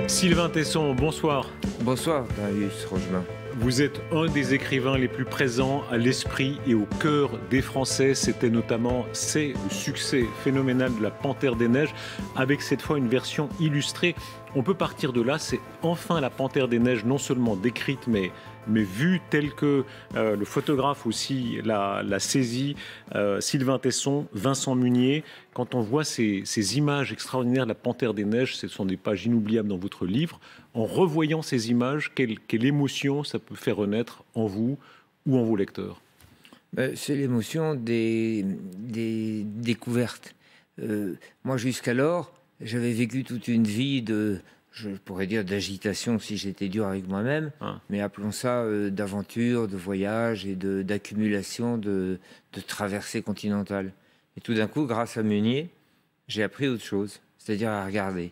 Sylvain Tesson, bonsoir. Bonsoir, Darius Rochemin. Vous êtes un des écrivains les plus présents à l'esprit et au cœur des Français. C'est le succès phénoménal de La Panthère des Neiges, avec cette fois une version illustrée. On peut partir de là, c'est enfin La Panthère des Neiges, non seulement décrite, mais vue telle que le photographe aussi l'a saisie, Sylvain Tesson, Vincent Munier. Quand on voit ces images extraordinaires de La Panthère des Neiges, ce sont des pages inoubliables dans votre livre. En revoyant ces images, quelle émotion ça peut faire renaître en vous ou en vos lecteurs? C'est l'émotion des découvertes. Moi, jusqu'alors, j'avais vécu toute une vie je pourrais dire d'agitation si j'étais dur avec moi-même, mais appelons ça d'aventure, de voyage et d'accumulation de traversées continentales. Et tout d'un coup, grâce à Munier, j'ai appris autre chose, c'est-à-dire à regarder.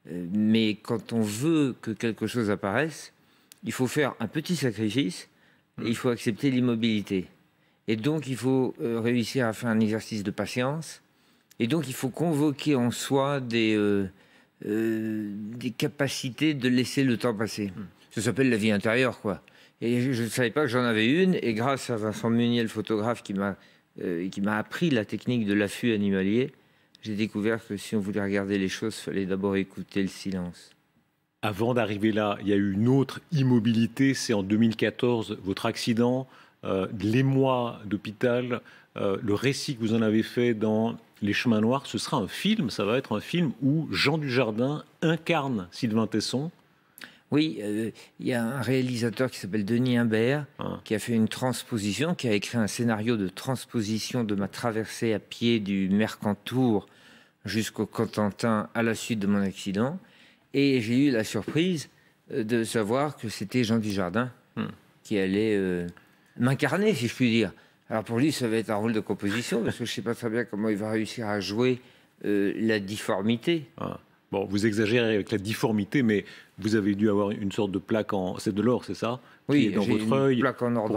Mais quand on veut que quelque chose apparaisse, il faut faire un petit sacrifice et il faut accepter l'immobilité. Et donc, il faut réussir à faire un exercice de patience. Et donc, il faut convoquer en soi des capacités de laisser le temps passer. Ça s'appelle la vie intérieure, quoi. Et je ne savais pas que j'en avais une. Et grâce à Vincent Munier, le photographe, qui m'a appris la technique de l'affût animalier, j'ai découvert que si on voulait regarder les choses, il fallait d'abord écouter le silence. Avant d'arriver là, il y a eu une autre immobilité, c'est en 2014, votre accident, l'émoi d'hôpital, le récit que vous en avez fait dans Les Chemins Noirs. Ce sera un film, ça va être un film où Jean Dujardin incarne Sylvain Tesson. Oui, il y a un réalisateur qui s'appelle Denis Imbert, qui a fait une transposition, qui a écrit un scénario de transposition de ma traversée à pied du Mercantour jusqu'au Cotentin à la suite de mon accident. Et j'ai eu la surprise de savoir que c'était Jean Dujardin qui allait m'incarner, si je puis dire. Alors pour lui, ça va être un rôle de composition, parce que je ne sais pas très bien comment il va réussir à jouer la difformité. Bon, vous exagérez avec la difformité, mais vous avez dû avoir une sorte de plaque c'est de l'or, c'est ça? Oui, dans j'ai votre œil. Une plaque en or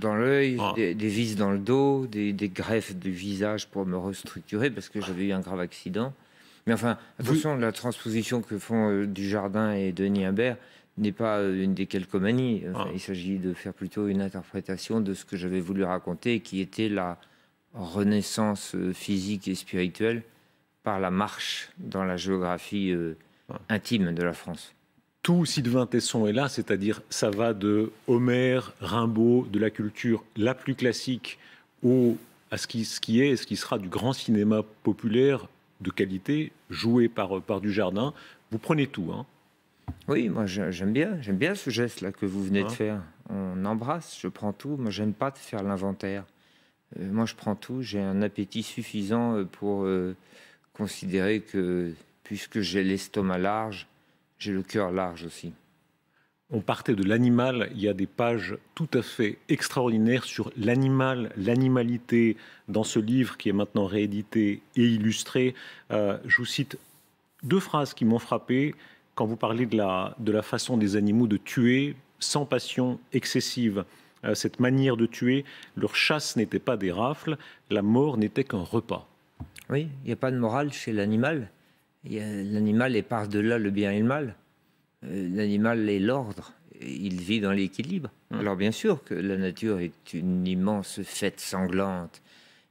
dans l'œil, des vis dans le dos, des greffes du visage pour me restructurer, parce que j'avais eu un grave accident. Mais enfin, attention, la transposition que font Dujardin et Denis Imbert n'est pas une des calcomanies. Enfin, il s'agit de faire plutôt une interprétation de ce que j'avais voulu raconter, qui était la renaissance physique et spirituelle par la marche dans la géographie intime de la France. Tout Sylvain Tesson est là, c'est-à-dire ça va de Homère, Rimbaud, de la culture la plus classique à ce qui est et ce qui sera du grand cinéma populaire de qualité, joué par Dujardin. Vous prenez tout, hein? Oui, moi j'aime bien ce geste-là que vous venez de faire. On embrasse, je prends tout. Moi, j'aime pas de faire l'inventaire. Moi, je prends tout. J'ai un appétit suffisant pour considérer que, puisque j'ai l'estomac large, j'ai le cœur large aussi. On partait de l'animal. Il y a des pages tout à fait extraordinaires sur l'animal, l'animalité dans ce livre qui est maintenant réédité et illustré. Je vous cite deux phrases qui m'ont frappé quand vous parlez de la façon des animaux de tuer sans passion excessive. Cette manière de tuer, leur chasse n'était pas des rafles, la mort n'était qu'un repas. Oui, il n'y a pas de morale chez l'animal. L'animal est par-delà le bien et le mal. L'animal est l'ordre. Il vit dans l'équilibre. Alors bien sûr que la nature est une immense fête sanglante.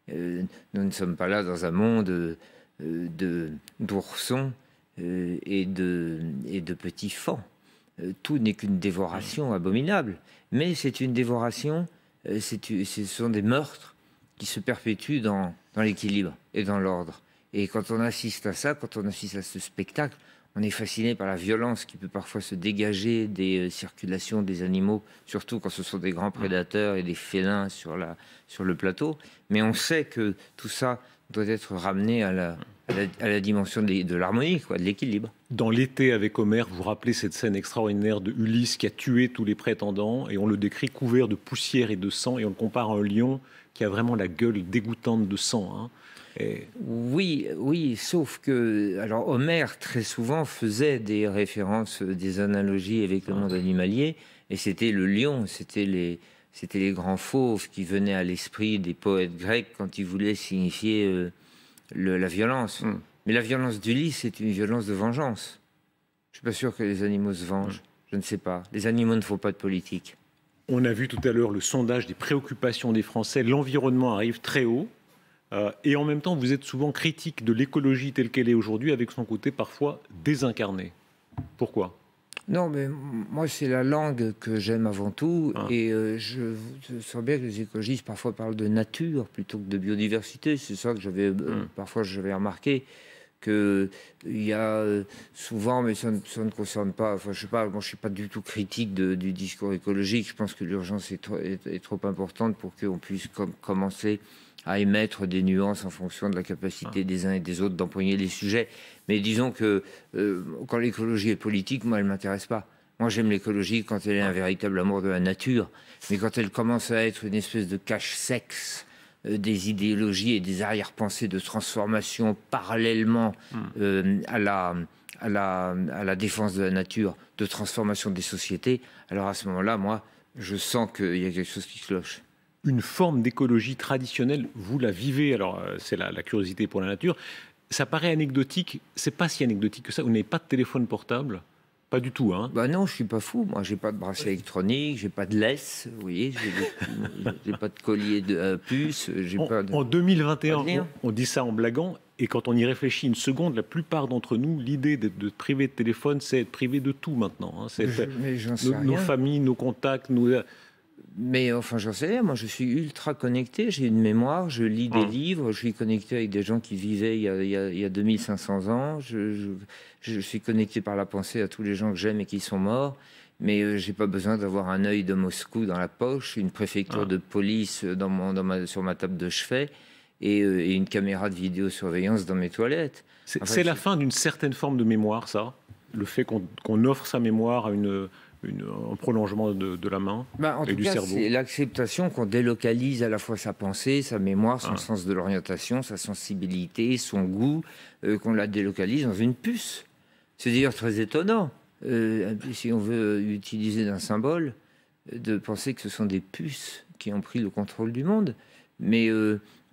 Nous ne sommes pas là dans un monde d'oursons et de petits fans. Tout n'est qu'une dévoration abominable. Mais c'est une dévoration, ce sont des meurtres qui se perpétuent dans l'équilibre et dans l'ordre. Et quand on assiste à ça, quand on assiste à ce spectacle, on est fasciné par la violence qui peut parfois se dégager des circulations des animaux, surtout quand ce sont des grands prédateurs et des félins sur le plateau. Mais on sait que tout ça doit être ramené à la dimension de l'harmonie, de l'équilibre. Dans L'été avec Homère, vous rappelez cette scène extraordinaire de Ulysse qui a tué tous les prétendants et on le décrit couvert de poussière et de sang et on le compare à un lion qui a vraiment la gueule dégoûtante de sang, hein. Oui, sauf que alors Homère très souvent faisait des références, des analogies avec le monde animalier, et c'était le lion, c'était les grands fauves qui venaient à l'esprit des poètes grecs quand ils voulaient signifier la violence. Mais la violence d'Ulysse, c'est une violence de vengeance. Je suis pas sûr que les animaux se vengent. Je ne sais pas. Les animaux ne font pas de politique. On a vu tout à l'heure le sondage des préoccupations des Français. L'environnement arrive très haut. Et en même temps, vous êtes souvent critique de l'écologie telle qu'elle est aujourd'hui, avec son côté parfois désincarné. Pourquoi ? Non, mais moi, c'est la langue que j'aime avant tout. Et je sens bien que les écologistes parfois parlent de nature plutôt que de biodiversité. C'est ça que parfois j'avais remarqué. Qu'il y a souvent, mais ça ne concerne pas, enfin je sais pas, moi je ne suis pas du tout critique du discours écologique. Je pense que l'urgence est trop importante pour qu'on puisse commencer à émettre des nuances en fonction de la capacité des uns et des autres d'empoigner les sujets. Mais disons que quand l'écologie est politique, moi elle ne m'intéresse pas. Moi j'aime l'écologie quand elle est un véritable amour de la nature, mais quand elle commence à être une espèce de cache-sexe des idéologies et des arrière-pensées de transformation parallèlement à la défense de la nature, de transformation des sociétés, alors à ce moment-là, moi, je sens qu'il y a quelque chose qui cloche. Une forme d'écologie traditionnelle, vous la vivez, alors c'est la curiosité pour la nature. Ça paraît anecdotique, c'est pas si anecdotique que ça. Vous n'avez pas de téléphone portable ? Pas du tout, hein. Bah non, je suis pas fou. Moi, j'ai pas de bracelet électronique, j'ai pas de laisse, vous voyez, j'ai pas de collier de puce, j'ai pas de... En 2021, on dit ça en blaguant, et quand on y réfléchit une seconde, la plupart d'entre nous, l'idée de priver de téléphone, c'est être privé de tout maintenant. Hein. Mais j'en sais rien. Nos familles, nos contacts, Mais enfin, j'en sais rien. Moi, je suis ultra connecté. J'ai une mémoire. Je lis des livres. Je suis connecté avec des gens qui vivaient il y a 2500 ans. Je suis connecté par la pensée à tous les gens que j'aime et qui sont morts. Mais j'ai pas besoin d'avoir un œil de Moscou dans la poche, une préfecture de police sur ma table de chevet et une caméra de vidéosurveillance dans mes toilettes. C'est la fin d'une certaine forme de mémoire, ça. Le fait qu'on offre sa mémoire à un prolongement de la main et du cerveau. C'est l'acceptation qu'on délocalise à la fois sa pensée, sa mémoire, son sens de l'orientation, sa sensibilité, son goût, qu'on la délocalise dans une puce. C'est d'ailleurs très étonnant, si on veut utiliser un symbole, de penser que ce sont des puces qui ont pris le contrôle du monde. Mais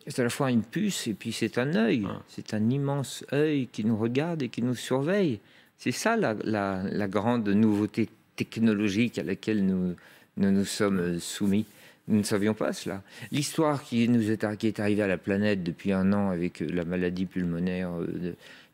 c'est à la fois une puce et puis c'est un œil. C'est un immense œil qui nous regarde et qui nous surveille. C'est ça la grande nouveauté technologique à laquelle nous sommes soumis. Nous ne savions pas cela. L'histoire qui est arrivée à la planète depuis 1 an avec la maladie pulmonaire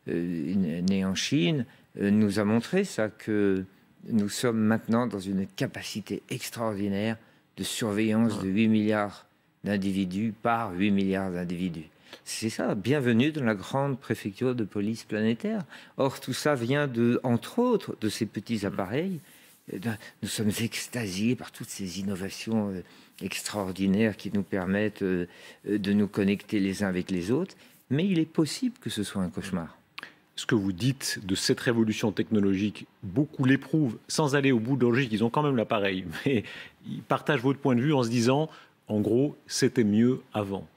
née en Chine nous a montré ça, que nous sommes maintenant dans une capacité extraordinaire de surveillance de 8 milliards d'individus par 8 milliards d'individus. C'est ça, bienvenue dans la grande préfecture de police planétaire. Or, tout ça vient entre autres, de ces petits appareils. Nous sommes extasiés par toutes ces innovations extraordinaires qui nous permettent de nous connecter les uns avec les autres. Mais il est possible que ce soit un cauchemar. Ce que vous dites de cette révolution technologique, beaucoup l'éprouvent sans aller au bout de logique. Ils ont quand même l'appareil, mais ils partagent votre point de vue en se disant, en gros, c'était mieux avant.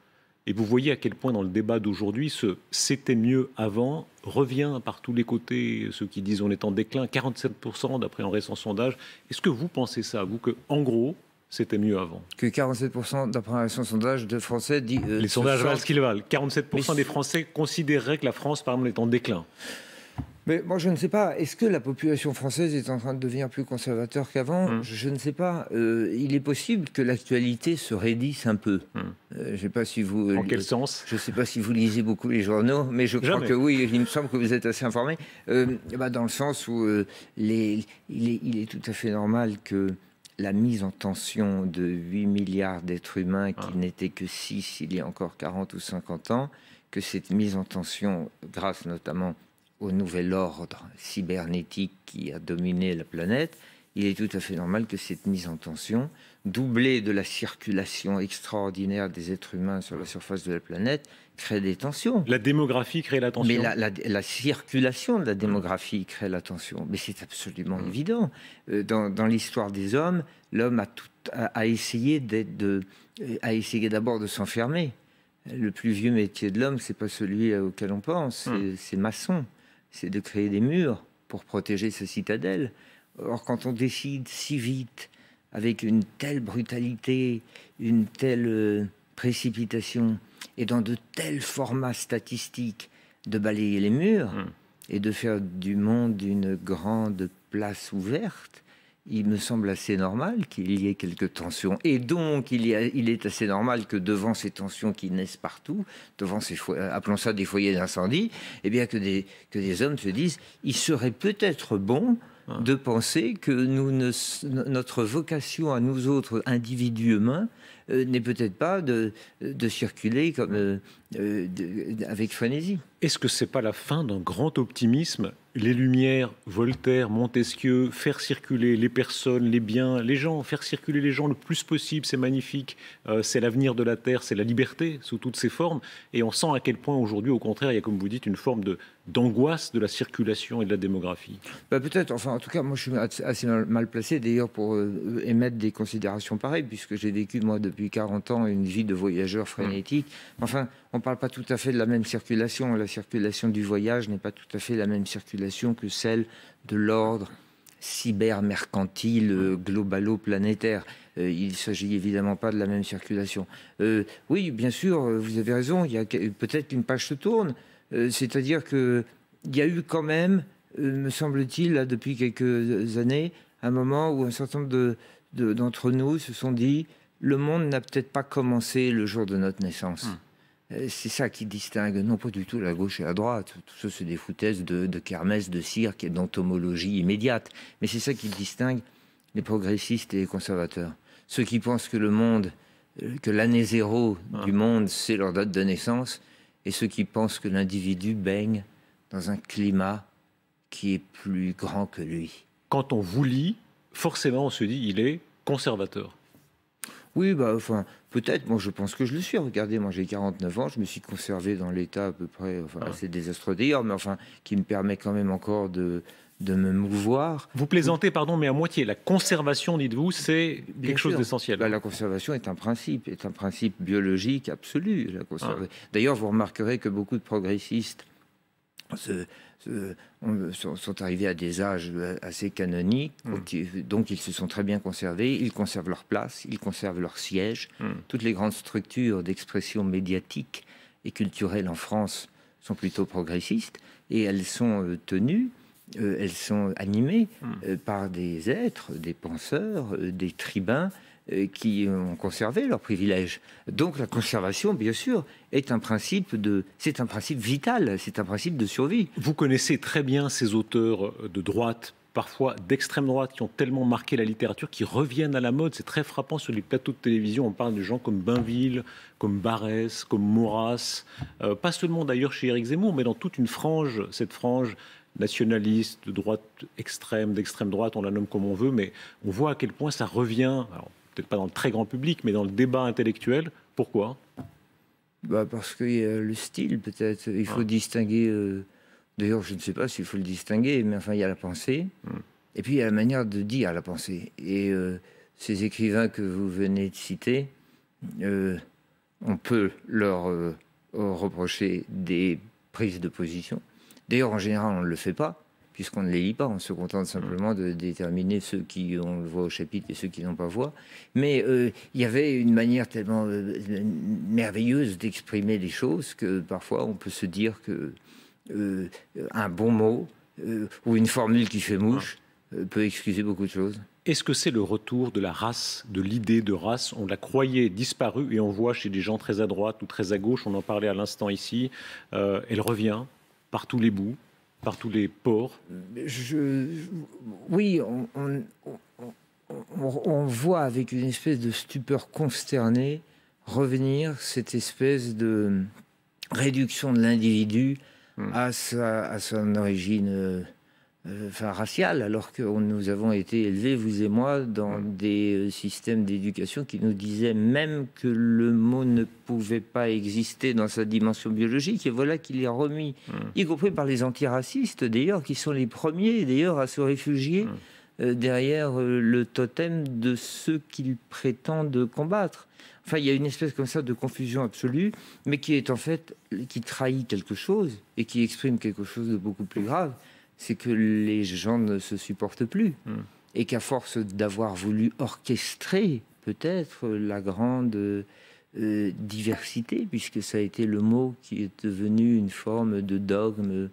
Et vous voyez à quel point dans le débat d'aujourd'hui, ce « c'était mieux avant » revient par tous les côtés. Ceux qui disent on est en déclin, 47% d'après un récent sondage. Est-ce que vous pensez ça, vous, que en gros, c'était mieux avant? Que 47% d'après un récent sondage de Français dit... les sondages valent ce qu'ils valent. 47% des Français considéreraient que la France, par exemple, est en déclin. Mais moi, je ne sais pas. Est-ce que la population française est en train de devenir plus conservateur qu'avant? Je ne sais pas. Il est possible que l'actualité se raidisse un peu. Je ne sais pas si vous... En quel sens? Je ne sais pas si vous lisez beaucoup les journaux, mais je crois que oui, il me semble que vous êtes assez informé. Dans le sens où il est tout à fait normal que la mise en tension de 8 milliards d'êtres humains, qui n'étaient que 6 il y a encore 40 ou 50 ans, que cette mise en tension, grâce notamment au nouvel ordre cybernétique qui a dominé la planète, il est tout à fait normal que cette mise en tension, doublée de la circulation extraordinaire des êtres humains sur la surface de la planète, crée des tensions. La démographie crée la tension. Mais la circulation de la démographie crée la tension. Mais c'est absolument évident. Dans l'histoire des hommes, l'homme a essayé d'abord de s'enfermer. Le plus vieux métier de l'homme, c'est pas celui auquel on pense, c'est maçon. C'est de créer des murs pour protéger sa citadelle. Or, quand on décide si vite, avec une telle brutalité, une telle précipitation, et dans de tels formats statistiques, de balayer les murs, et de faire du monde une grande place ouverte, il me semble assez normal qu'il y ait quelques tensions. Et donc, il est assez normal que devant ces tensions qui naissent partout, devant ces appelons ça des foyers d'incendie, eh bien que des hommes se disent, il serait peut-être bon de penser que notre vocation à nous autres individus humains n'est peut-être pas de circuler comme, avec frénésie. Est-ce que c'est pas la fin d'un grand optimisme? Les Lumières, Voltaire, Montesquieu, faire circuler les personnes, les biens, les gens, faire circuler les gens le plus possible, c'est magnifique. C'est l'avenir de la Terre, c'est la liberté sous toutes ses formes. Et on sent à quel point aujourd'hui, au contraire, il y a, comme vous dites, une forme d'angoisse de la circulation et de la démographie. Peut-être, enfin, en tout cas, moi, je suis assez mal placé, d'ailleurs, pour émettre des considérations pareilles, puisque j'ai vécu, moi, depuis 40 ans, une vie de voyageur frénétique. Enfin, on ne parle pas tout à fait de la même circulation. La circulation du voyage n'est pas tout à fait la même circulation que celle de l'ordre cyber-mercantile, globalo-planétaire. Il ne s'agit évidemment pas de la même circulation. Oui, bien sûr, vous avez raison, il y a peut-être qu'une page se tourne. C'est-à-dire qu'il y a eu quand même, me semble-t-il, là, depuis quelques années, un moment où un certain nombre d'entre nous se sont dit « le monde n'a peut-être pas commencé le jour de notre naissance ». C'est ça qui distingue, non pas du tout la gauche et la droite. Tout ça, c'est des foutaises de kermesse, de cirque et d'entomologie immédiate. Mais c'est ça qui distingue les progressistes et les conservateurs. Ceux qui pensent que le monde, que l'année zéro du monde, c'est leur date de naissance, et ceux qui pensent que l'individu baigne dans un climat qui est plus grand que lui. Quand on vous lit, forcément, on se dit il est conservateur. Oui, enfin, peut-être. Moi, je pense que je le suis. Regardez, moi, j'ai 49 ans. Je me suis conservé dans l'état à peu près, assez désastreux d'ailleurs, mais enfin, qui me permet quand même encore de me mouvoir. Vous plaisantez, pardon, mais à moitié. La conservation, dites-vous, c'est quelque chose d'essentiel. La conservation est un principe biologique absolu. D'ailleurs, vous remarquerez que beaucoup de progressistes sont arrivés à des âges assez canoniques, donc ils se sont très bien conservés, ils conservent leur place, ils conservent leur siège. Toutes les grandes structures d'expression médiatique et culturelle en France sont plutôt progressistes, et elles sont tenues, elles sont animées par des êtres, des penseurs, des tribuns, qui ont conservé leurs privilèges. Donc la conservation, bien sûr, c'est un principe vital, c'est un principe de survie. Vous connaissez très bien ces auteurs de droite, parfois d'extrême droite, qui ont tellement marqué la littérature, qui reviennent à la mode. C'est très frappant sur les plateaux de télévision. On parle de gens comme Bainville, comme Barrès, comme Maurras. Pas seulement d'ailleurs chez Éric Zemmour, mais dans toute une frange, cette frange nationaliste, de droite extrême, d'extrême droite, on la nomme comme on veut, mais on voit à quel point ça revient, alors, peut-être pas dans le très grand public, mais dans le débat intellectuel. Pourquoi? Parce qu'il y a le style, peut-être. Il faut distinguer... D'ailleurs, je ne sais pas s'il faut le distinguer, mais enfin, il y a la pensée. Et puis, il y a la manière de dire la pensée. Et ces écrivains que vous venez de citer, on peut leur reprocher des prises de position. D'ailleurs, en général, on ne le fait pas, puisqu'on ne les lit pas. On se contente simplement de déterminer ceux qui ont le voix au chapitre et ceux qui n'ont pas voix. Mais il y avait une manière tellement merveilleuse d'exprimer les choses que parfois, on peut se dire que un bon mot ou une formule qui fait mouche peut excuser beaucoup de choses. Est-ce que c'est le retour de la race, de l'idée de race? On la croyait disparue et on voit chez des gens très à droite ou très à gauche, on en parlait à l'instant ici, elle revient par tous les bouts, par tous les pores. Oui, on voit avec une espèce de stupeur consternée revenir cette espèce de réduction de l'individu à son origine raciale, alors que nous avons été élevés, vous et moi, dans des systèmes d'éducation qui nous disaient même que le mot ne pouvait pas exister dans sa dimension biologique, et voilà qu'il est remis, y compris par les antiracistes, d'ailleurs, qui sont les premiers, d'ailleurs, à se réfugier derrière le totem de ceux qu'ils prétendent combattre. Enfin, il y a une espèce comme ça de confusion absolue, mais qui est en fait, qui trahit quelque chose et qui exprime quelque chose de beaucoup plus grave. C'est que les gens ne se supportent plus. Et qu'à force d'avoir voulu orchestrer peut-être la grande diversité, puisque ça a été le mot qui est devenu une forme de dogme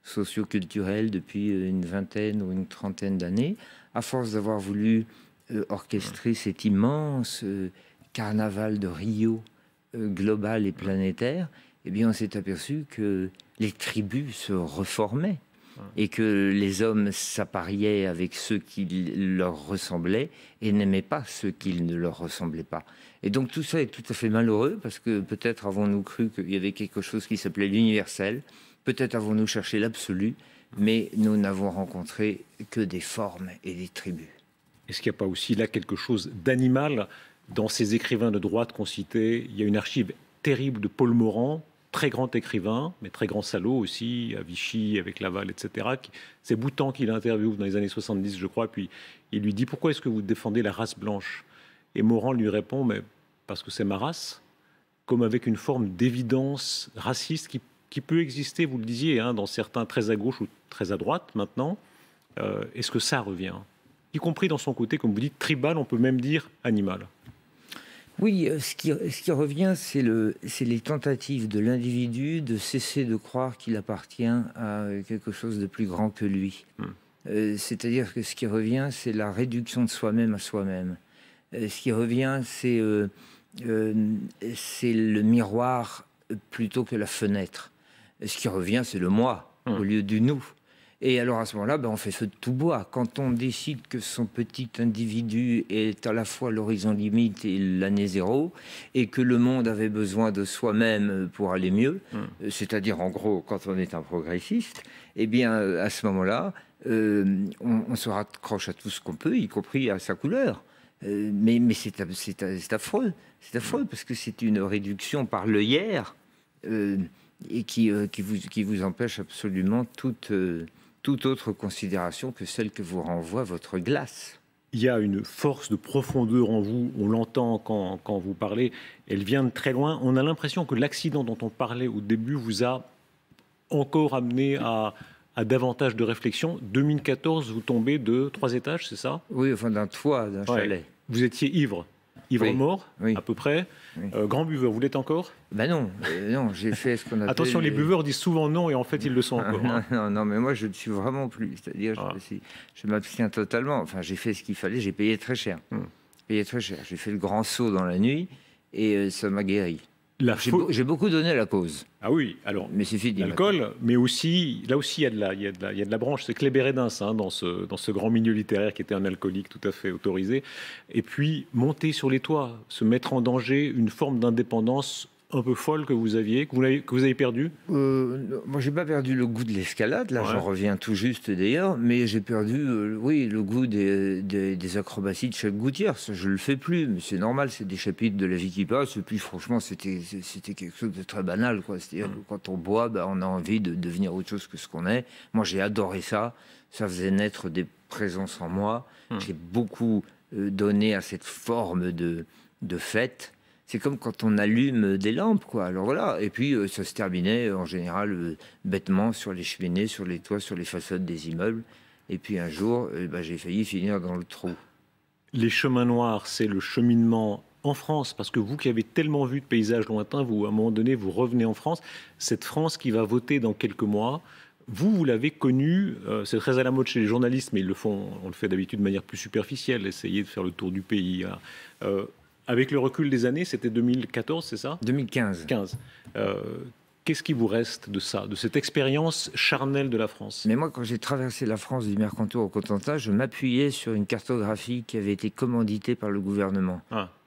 socio-culturelle depuis une vingtaine ou une trentaine d'années. À force d'avoir voulu orchestrer cet immense carnaval de Rio global et planétaire, eh bien, on s'est aperçu que les tribus se reformaient et que les hommes s'appariaient avec ceux qui leur ressemblaient et n'aimaient pas ceux qui ne leur ressemblaient pas. Et donc tout ça est tout à fait malheureux parce que peut-être avons-nous cru qu'il y avait quelque chose qui s'appelait l'universel, peut-être avons-nous cherché l'absolu, mais nous n'avons rencontré que des formes et des tribus. Est-ce qu'il n'y a pas aussi là quelque chose d'animal dans ces écrivains de droite qu'on citait? Il y a une archive terrible de Paul Morand, très grand écrivain, mais très grand salaud aussi, à Vichy, avec Laval, etc. C'est Boutan qui l'interviewe dans les années 70, je crois, puis il lui dit « Pourquoi est-ce que vous défendez la race blanche ?» Et Morand lui répond « Mais parce que c'est ma race », comme avec une forme d'évidence raciste qui peut exister, vous le disiez, hein, dans certains très à gauche ou très à droite maintenant. Est-ce que ça revient? Y compris dans son côté, comme vous dites, tribal, on peut même dire animal. Oui, ce qui revient, c'est les tentatives de l'individu de cesser de croire qu'il appartient à quelque chose de plus grand que lui. C'est-à-dire que ce qui revient, c'est la réduction de soi-même à soi-même. Ce qui revient, c'est le miroir plutôt que la fenêtre. Ce qui revient, c'est le moi au lieu du nous. Et alors à ce moment-là, on fait feu de tout bois. Quand on décide que son petit individu est à la fois l'horizon limite et l'année zéro, et que le monde avait besoin de soi-même pour aller mieux, c'est-à-dire en gros quand on est un progressiste, eh bien à ce moment-là, on se raccroche à tout ce qu'on peut, y compris à sa couleur. Mais c'est affreux. C'est affreux parce que c'est une réduction par l'œillère et qui vous empêche absolument toute autre considération que celle que vous renvoie votre glace. Il y a une force de profondeur en vous, on l'entend quand vous parlez, elle vient de très loin. On a l'impression que l'accident dont on parlait au début vous a encore amené à davantage de réflexion. 2014, vous tombez de 3 étages, c'est ça? Oui, enfin d'un toit, d'un chalet. Vous étiez ivre oui. mort, oui. à peu près. Oui. Grand buveur, vous l'êtes encore? Non, j'ai fait ce qu'on appelle... Attention, les buveurs disent souvent non et en fait ils le sont encore. Non, mais moi je ne suis vraiment plus. C'est-à-dire, je m'abstiens totalement. Enfin, j'ai fait ce qu'il fallait, j'ai payé très cher. J'ai fait le grand saut dans la nuit et ça m'a guéri. J'ai beaucoup donné à la cause. Ah oui, alors, mais c'est fini. L'alcool, mais aussi, là aussi, il y a de la branche. C'est Kléber Hédens, hein, dans ce grand milieu littéraire qui était un alcoolique tout à fait autorisé. Et puis, monter sur les toits, se mettre en danger, une forme d'indépendance un peu folle que vous aviez, que vous avez perdu. Moi, j'ai pas perdu le goût de l'escalade. Là, j'en reviens tout juste d'ailleurs, mais j'ai perdu, le goût des acrobaties de chaque gouttière. Ça, je le fais plus, mais c'est normal. C'est des chapitres de la vie qui passent. Et puis, franchement, c'était quelque chose de très banal, quoi. C'est-à-dire que quand on boit, on a envie de devenir autre chose que ce qu'on est. Moi, j'ai adoré ça. Ça faisait naître des présences en moi. J'ai beaucoup donné à cette forme de fête. C'est comme quand on allume des lampes, quoi. Alors voilà, et puis ça se terminait en général bêtement sur les cheminées, sur les toits, sur les façades des immeubles. Et puis un jour, j'ai failli finir dans le trou. Les chemins noirs, c'est le cheminement en France, parce que vous qui avez tellement vu de paysages lointains, vous, à un moment donné, vous revenez en France. Cette France qui va voter dans quelques mois, vous l'avez connue, c'est très à la mode chez les journalistes, mais on le fait d'habitude de manière plus superficielle, essayer de faire le tour du pays. Avec le recul des années, c'était 2014, c'est ça? 2015. Qu'est-ce qui vous reste de ça, de cette expérience charnelle de la France? Mais moi, quand j'ai traversé la France du Mercantour au Cotentin, je m'appuyais sur une cartographie qui avait été commanditée par le gouvernement.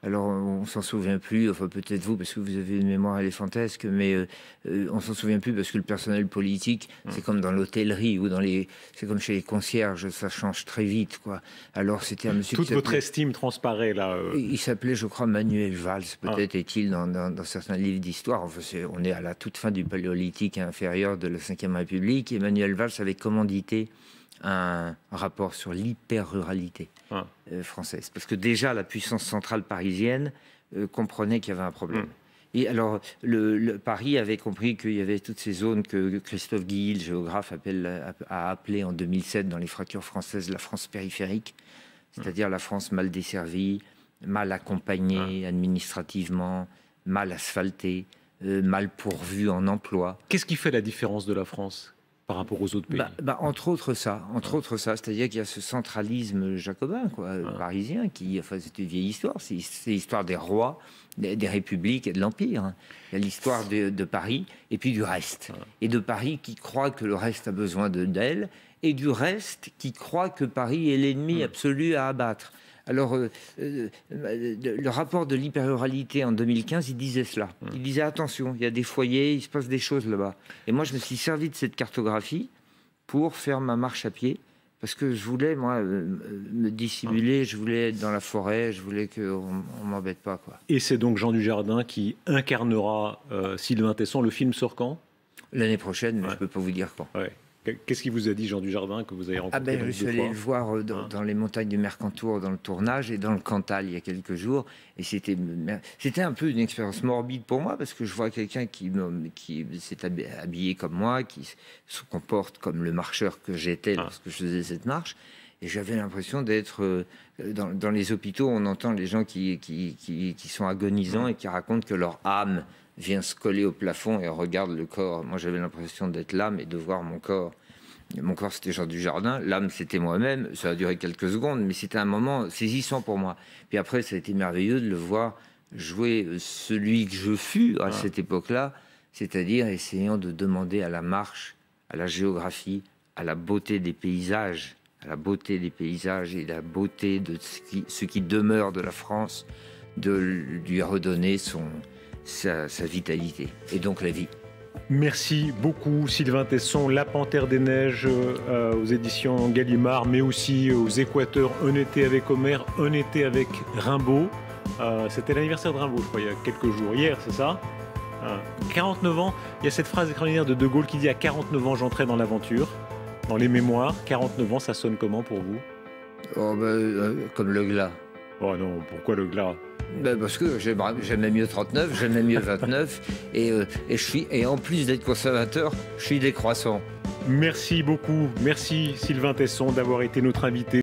Alors, on s'en souvient plus, enfin peut-être vous, parce que vous avez une mémoire éléphantesque, mais on s'en souvient plus parce que le personnel politique, c'est comme dans l'hôtellerie ou c'est comme chez les concierges, ça change très vite, quoi. Alors, c'était un monsieur... Toute votre estime transparaît, là. Il s'appelait, je crois, Manuel Valls, peut-être est-il dans certains livres d'histoire. Enfin, on est à la toute fin du Paléolithique inférieur de la Ve République, et Manuel Valls avait commandité un rapport sur l'hyper-ruralité française. Parce que déjà, la puissance centrale parisienne comprenait qu'il y avait un problème. Et alors, Paris avait compris qu'il y avait toutes ces zones que Christophe Guilly, le géographe, a appelées en 2007 dans les fractures françaises la France périphérique, c'est-à-dire la France mal desservie, mal accompagnée administrativement, mal asphaltée, mal pourvue en emploi. Qu'est-ce qui fait la différence de la France? par rapport aux autres pays. Entre autres ça, c'est-à-dire qu'il y a ce centralisme jacobin, parisien, enfin c'est une vieille histoire, c'est l'histoire des rois, des républiques et de l'Empire. Hein. Il y a l'histoire de Paris et puis du reste. Et de Paris qui croit que le reste a besoin d'elle, et du reste qui croit que Paris est l'ennemi absolu à abattre. Alors, le rapport de l'hyper-ruralité en 2015, il disait cela. Il disait, attention, il y a des foyers, il se passe des choses là-bas. Et moi, je me suis servi de cette cartographie pour faire ma marche à pied, parce que je voulais, moi, me dissimuler, je voulais être dans la forêt, je voulais qu'on ne m'embête pas, quoi. Et c'est donc Jean Dujardin qui incarnera Sylvain Tesson. Le film sort quand ? L'année prochaine, mais je ne peux pas vous dire quand. Ouais. Qu'est-ce qu'il vous a dit, Jean Dujardin, que vous avez rencontré? Je suis allé le voir dans les montagnes du Mercantour, dans le tournage, et dans le Cantal, il y a quelques jours. Et c'était un peu une expérience morbide pour moi, parce que je vois quelqu'un qui s'est habillé comme moi, qui se comporte comme le marcheur que j'étais lorsque je faisais cette marche. Et j'avais l'impression d'être... Dans les hôpitaux, on entend les gens qui sont agonisants et qui racontent que leur âme vient se coller au plafond et regarde le corps. Moi, j'avais l'impression d'être l'âme et de voir mon corps. Mon corps, c'était Jean Dujardin. L'âme, c'était moi-même. Ça a duré quelques secondes, mais c'était un moment saisissant pour moi. Puis après, ça a été merveilleux de le voir jouer celui que je fus à cette époque-là, c'est-à-dire essayant de demander à la marche, à la géographie, à la beauté des paysages, et la beauté de ce qui demeure de la France, de lui redonner sa vitalité, et donc la vie. Merci beaucoup Sylvain Tesson, La Panthère des Neiges aux éditions Gallimard, mais aussi aux Équateurs, Un été avec Homer, Un été avec Rimbaud. C'était l'anniversaire de Rimbaud, je crois, il y a quelques jours, hier, c'est ça 49 ans, il y a cette phrase extraordinaire de De Gaulle qui dit « À 49 ans, j'entrais dans l'aventure ». Dans les mémoires, 49 ans, ça sonne comment pour vous? Comme le glas. Oh non, pourquoi le glas? Parce que j'aimais mieux 39, j'aimais mieux 29, et en plus d'être conservateur, je suis décroissant. Merci beaucoup, merci Sylvain Tesson d'avoir été notre invité.